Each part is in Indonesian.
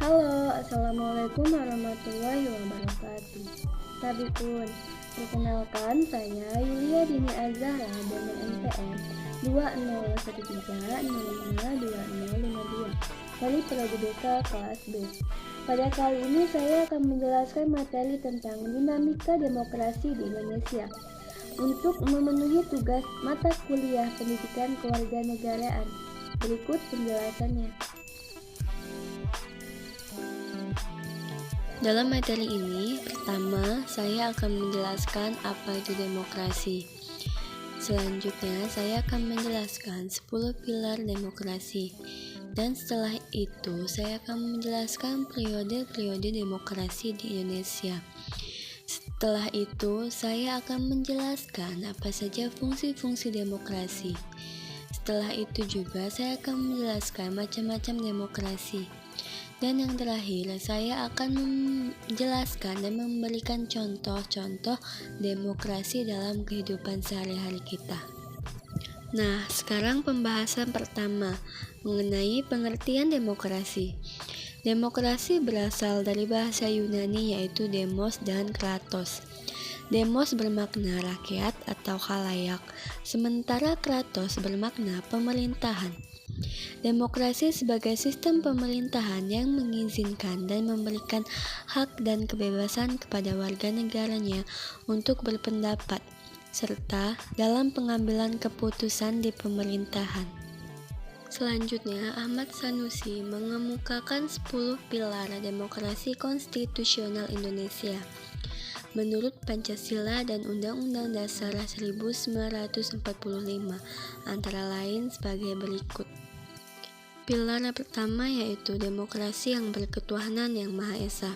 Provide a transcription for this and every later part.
Halo, Assalamualaikum warahmatullahi wabarakatuh. Tabipun, perkenalkan saya Yulia Dini Azahra dengan NPM 2013052052 dari Prodi BK kelas B. Pada kali ini saya akan menjelaskan materi tentang dinamika demokrasi di Indonesia. Untuk memenuhi tugas mata kuliah pendidikan kewarganegaraan, berikut penjelasannya. Dalam materi ini, pertama, saya akan menjelaskan apa itu demokrasi. Selanjutnya, saya akan menjelaskan 10 pilar demokrasi. Dan setelah itu, saya akan menjelaskan periode-periode demokrasi di Indonesia. Setelah itu, saya akan menjelaskan apa saja fungsi-fungsi demokrasi. Setelah itu juga, saya akan menjelaskan macam-macam demokrasi. Dan yang terakhir, saya akan menjelaskan dan memberikan contoh-contoh demokrasi dalam kehidupan sehari-hari kita. Nah, sekarang pembahasan pertama mengenai pengertian demokrasi. Demokrasi berasal dari bahasa Yunani yaitu demos dan kratos. Demos bermakna rakyat atau khalayak, sementara kratos bermakna pemerintahan. Demokrasi sebagai sistem pemerintahan yang mengizinkan dan memberikan hak dan kebebasan kepada warga negaranya untuk berpendapat, serta dalam pengambilan keputusan di pemerintahan. Selanjutnya, Ahmad Sanusi mengemukakan 10 pilar demokrasi konstitusional Indonesia menurut Pancasila dan Undang-Undang Dasar 1945, antara lain sebagai berikut. Pilar pertama yaitu demokrasi yang berketuhanan yang Maha Esa.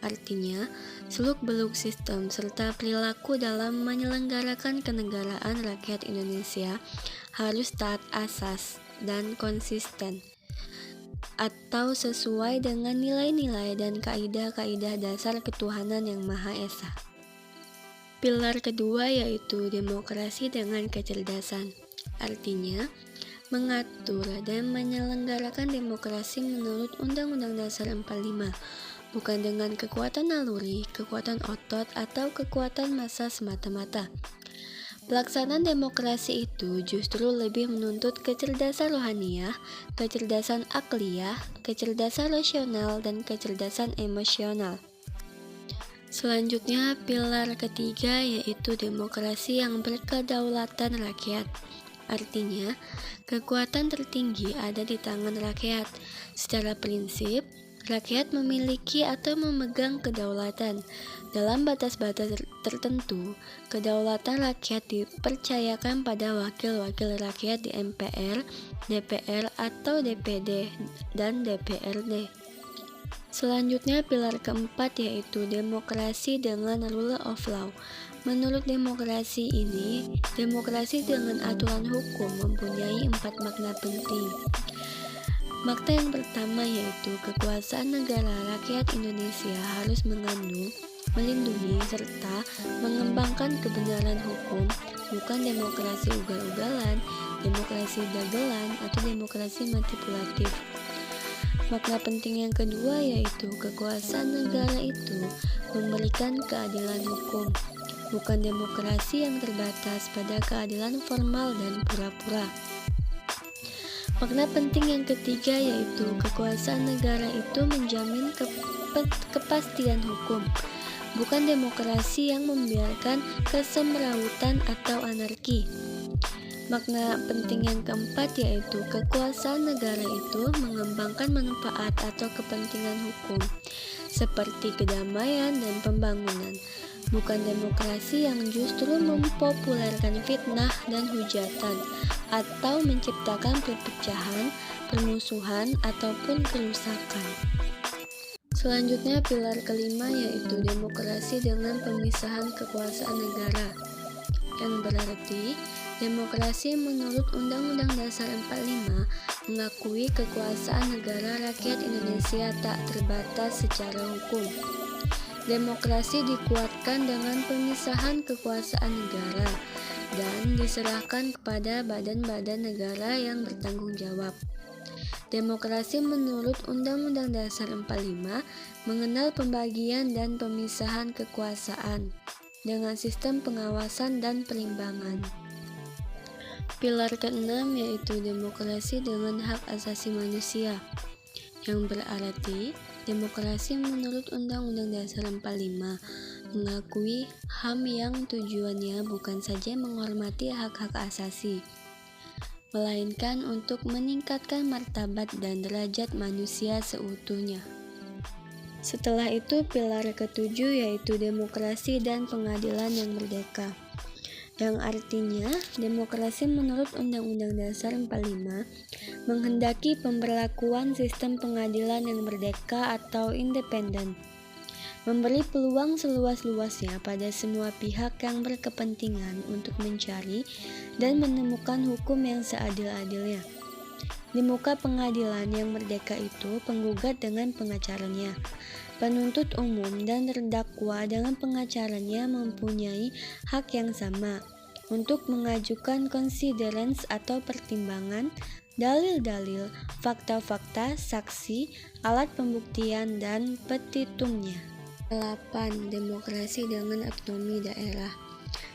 Artinya, seluk-beluk sistem serta perilaku dalam menyelenggarakan kenegaraan rakyat Indonesia harus taat asas dan konsisten atau sesuai dengan nilai-nilai dan kaidah-kaidah dasar ketuhanan yang Maha Esa. Pilar kedua yaitu demokrasi dengan kecerdasan. Artinya, mengatur dan menyelenggarakan demokrasi menurut Undang-Undang Dasar 45, bukan dengan kekuatan naluri, kekuatan otot, atau kekuatan massa semata-mata. Pelaksanaan demokrasi itu justru lebih menuntut kecerdasan rohaniah, kecerdasan akliyah, kecerdasan rasional, dan kecerdasan emosional. Selanjutnya, pilar ketiga yaitu demokrasi yang berkedaulatan rakyat. Artinya, kekuatan tertinggi ada di tangan rakyat. Secara prinsip, rakyat memiliki atau memegang kedaulatan. Dalam batas-batas tertentu, kedaulatan rakyat dipercayakan pada wakil-wakil rakyat di MPR, DPR, atau DPD, dan DPRD. Selanjutnya, pilar keempat yaitu demokrasi dengan rule of law. Menurut demokrasi ini, demokrasi dengan aturan hukum mempunyai 4 makna penting. Makna yang pertama yaitu kekuasaan negara rakyat Indonesia harus mengandung, melindungi, serta mengembangkan kebenaran hukum, bukan demokrasi ugal-ugalan, demokrasi dagelan, atau demokrasi manipulatif. Makna penting yang kedua yaitu kekuasaan negara itu memberikan keadilan hukum, bukan demokrasi yang terbatas pada keadilan formal dan pura-pura. Makna penting yang ketiga yaitu kekuasaan negara itu menjamin kepastian hukum, bukan demokrasi yang membiarkan kesemrawutan atau anarki. Makna penting yang keempat yaitu kekuasaan negara itu mengembangkan manfaat atau kepentingan hukum, seperti kedamaian dan pembangunan, bukan demokrasi yang justru mempopulerkan fitnah dan hujatan, atau menciptakan perpecahan, permusuhan, ataupun kerusakan. Selanjutnya, pilar kelima yaitu demokrasi dengan pemisahan kekuasaan negara, yang berarti demokrasi menurut Undang-Undang Dasar 45 mengakui kekuasaan negara rakyat Indonesia tak terbatas secara hukum. Demokrasi dikuatkan dengan pemisahan kekuasaan negara dan diserahkan kepada badan-badan negara yang bertanggung jawab. Demokrasi menurut Undang-Undang Dasar 45 mengenal pembagian dan pemisahan kekuasaan dengan sistem pengawasan dan perimbangan. Pilar keenam yaitu demokrasi dengan hak asasi manusia, yang berarti demokrasi menurut Undang-Undang Dasar 45 mengakui HAM yang tujuannya bukan saja menghormati hak-hak asasi, melainkan untuk meningkatkan martabat dan derajat manusia seutuhnya. Setelah itu, pilar ketujuh yaitu demokrasi dan pengadilan yang merdeka, yang artinya demokrasi menurut Undang-Undang Dasar 45 menghendaki pemberlakuan sistem pengadilan yang merdeka atau independen, memberi peluang seluas-luasnya pada semua pihak yang berkepentingan untuk mencari dan menemukan hukum yang seadil-adilnya. Di muka pengadilan yang merdeka itu, penggugat dengan pengacaranya, penuntut umum dan terdakwa dengan pengacaranya mempunyai hak yang sama untuk mengajukan considerance atau pertimbangan, dalil-dalil, fakta-fakta, saksi, alat pembuktian, dan petitumnya. 8. Demokrasi dengan otonomi daerah,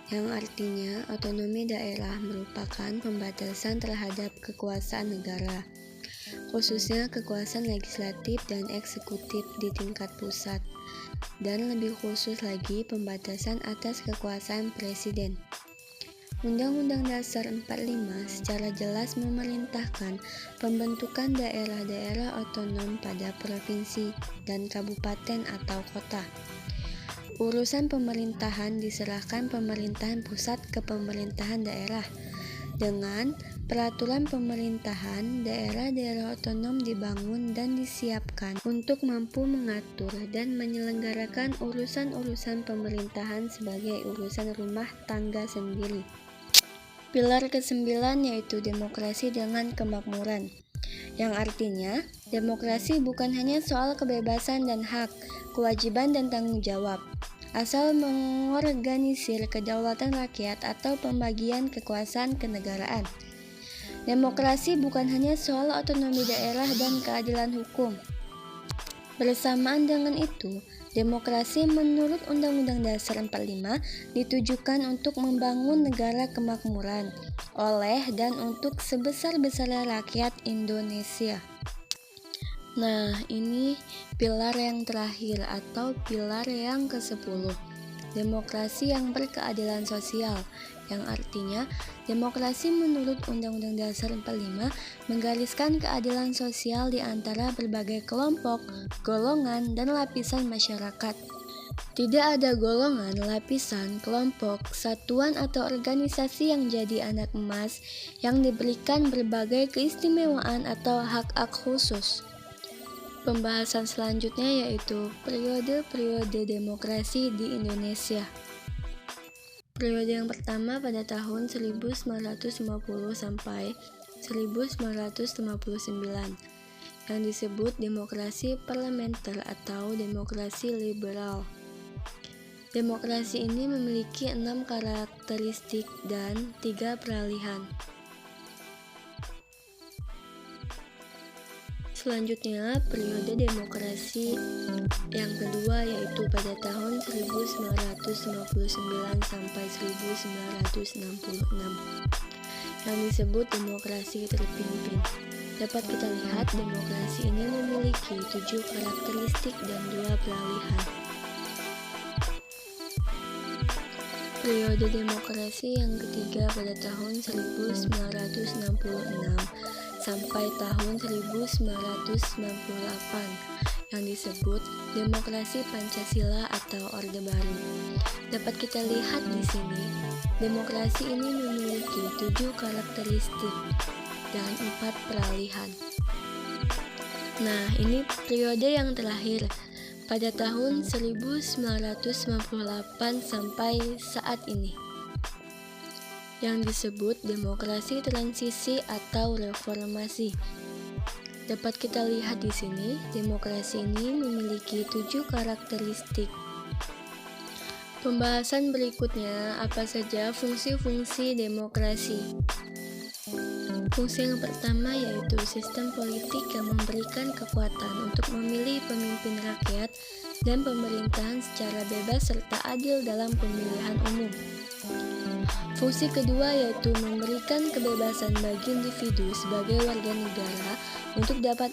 yang artinya otonomi daerah merupakan pembatasan terhadap kekuasaan negara, khususnya kekuasaan legislatif dan eksekutif di tingkat pusat, dan lebih khusus lagi pembatasan atas kekuasaan presiden. Undang-Undang Dasar 45 secara jelas memerintahkan pembentukan daerah-daerah otonom pada provinsi dan kabupaten atau kota. Urusan pemerintahan diserahkan pemerintahan pusat ke pemerintahan daerah. Dengan peraturan pemerintahan, daerah-daerah otonom dibangun dan disiapkan untuk mampu mengatur dan menyelenggarakan urusan-urusan pemerintahan sebagai urusan rumah tangga sendiri. Pilar ke-9 yaitu demokrasi dengan kemakmuran, yang artinya demokrasi bukan hanya soal kebebasan dan hak, kewajiban dan tanggung jawab, asal mengorganisir kedaulatan rakyat atau pembagian kekuasaan kenegaraan. Demokrasi bukan hanya soal otonomi daerah dan keadilan hukum. Bersamaan dengan itu, demokrasi menurut Undang-Undang Dasar 45 ditujukan untuk membangun negara kemakmuran oleh dan untuk sebesar-besarnya rakyat Indonesia. Nah, ini pilar yang terakhir atau pilar yang ke-10, demokrasi yang berkeadilan sosial, yang artinya demokrasi menurut Undang-Undang Dasar 45 menggariskan keadilan sosial di antara berbagai kelompok, golongan, dan lapisan masyarakat. Tidak ada golongan, lapisan, kelompok, satuan, atau organisasi yang jadi anak emas yang diberikan berbagai keistimewaan atau hak-hak khusus. Pembahasan selanjutnya yaitu periode-periode demokrasi di Indonesia. Periode yang pertama pada tahun 1950 sampai 1959 yang disebut demokrasi parlementer atau demokrasi liberal. Demokrasi ini memiliki 6 karakteristik dan 3 peralihan. Selanjutnya, periode demokrasi yang kedua yaitu pada tahun 1959 sampai 1966 yang disebut demokrasi terpimpin. Dapat kita lihat demokrasi ini memiliki 7 karakteristik dan 2 peralihan. Periode demokrasi yang ketiga pada tahun 1966 sampai tahun 1998 yang disebut demokrasi Pancasila atau Orde Baru. Dapat kita lihat di sini, demokrasi ini memiliki 7 karakteristik dan 4 peralihan. Nah, ini periode yang terakhir pada tahun 1998 sampai saat ini, yang disebut demokrasi transisi atau reformasi. Dapat kita lihat di sini, demokrasi ini memiliki 7 karakteristik. Pembahasan berikutnya, apa saja fungsi-fungsi demokrasi? Fungsi yang pertama yaitu sistem politik yang memberikan kekuatan untuk memilih pemimpin rakyat dan pemerintahan secara bebas serta adil dalam pemilihan umum. Fungsi kedua yaitu memberikan kebebasan bagi individu sebagai warga negara untuk dapat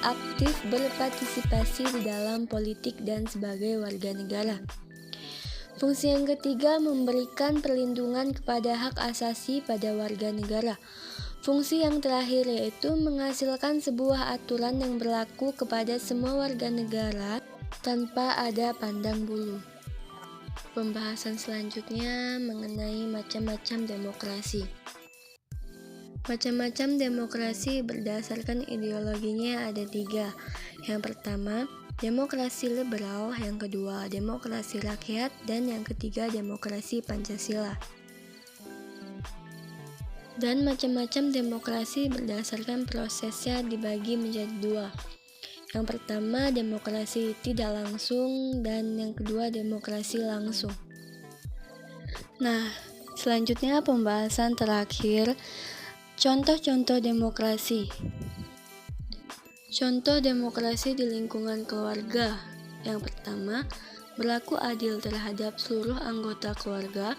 aktif berpartisipasi di dalam politik dan sebagai warga negara. Fungsi yang ketiga memberikan perlindungan kepada hak asasi pada warga negara. Fungsi yang terakhir yaitu menghasilkan sebuah aturan yang berlaku kepada semua warga negara tanpa ada pandang bulu. Pembahasan selanjutnya mengenai macam-macam demokrasi. Macam-macam demokrasi berdasarkan ideologinya ada 3. Yang pertama, demokrasi liberal, yang kedua, demokrasi rakyat, dan yang ketiga, demokrasi Pancasila. Dan macam-macam demokrasi berdasarkan prosesnya dibagi menjadi 2. Yang pertama, demokrasi tidak langsung, dan yang kedua, demokrasi langsung. Nah, selanjutnya pembahasan terakhir, contoh-contoh demokrasi. Contoh demokrasi di lingkungan keluarga. Yang pertama, berlaku adil terhadap seluruh anggota keluarga.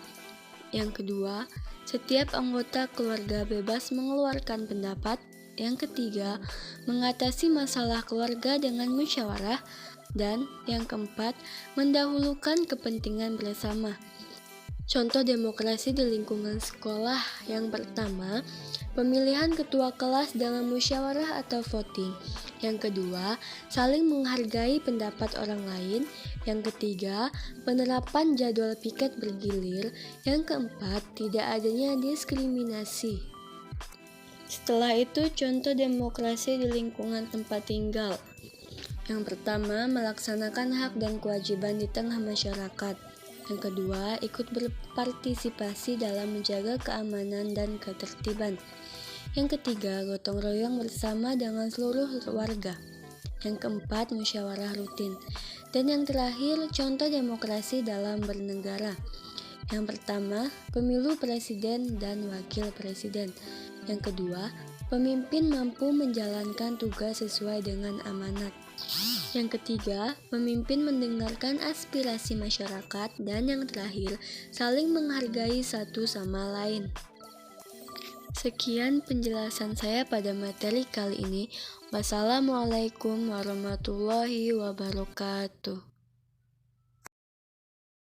Yang kedua, setiap anggota keluarga bebas mengeluarkan pendapat. Yang ketiga, mengatasi masalah keluarga dengan musyawarah. Dan yang keempat, mendahulukan kepentingan bersama. Contoh demokrasi di lingkungan sekolah. Yang pertama, pemilihan ketua kelas dengan musyawarah atau voting. Yang kedua, saling menghargai pendapat orang lain. Yang ketiga, penerapan jadwal piket bergilir. Yang keempat, tidak adanya diskriminasi. Setelah itu, contoh demokrasi di lingkungan tempat tinggal. Yang pertama, melaksanakan hak dan kewajiban di tengah masyarakat. Yang kedua, ikut berpartisipasi dalam menjaga keamanan dan ketertiban. Yang ketiga, gotong royong bersama dengan seluruh warga. Yang keempat, musyawarah rutin. Dan yang terakhir, contoh demokrasi dalam bernegara. Yang pertama, pemilu presiden dan wakil presiden. Yang kedua, pemimpin mampu menjalankan tugas sesuai dengan amanat. Yang ketiga, pemimpin mendengarkan aspirasi masyarakat. Dan yang terakhir, saling menghargai satu sama lain. Sekian penjelasan saya pada materi kali ini. Wassalamualaikum warahmatullahi wabarakatuh.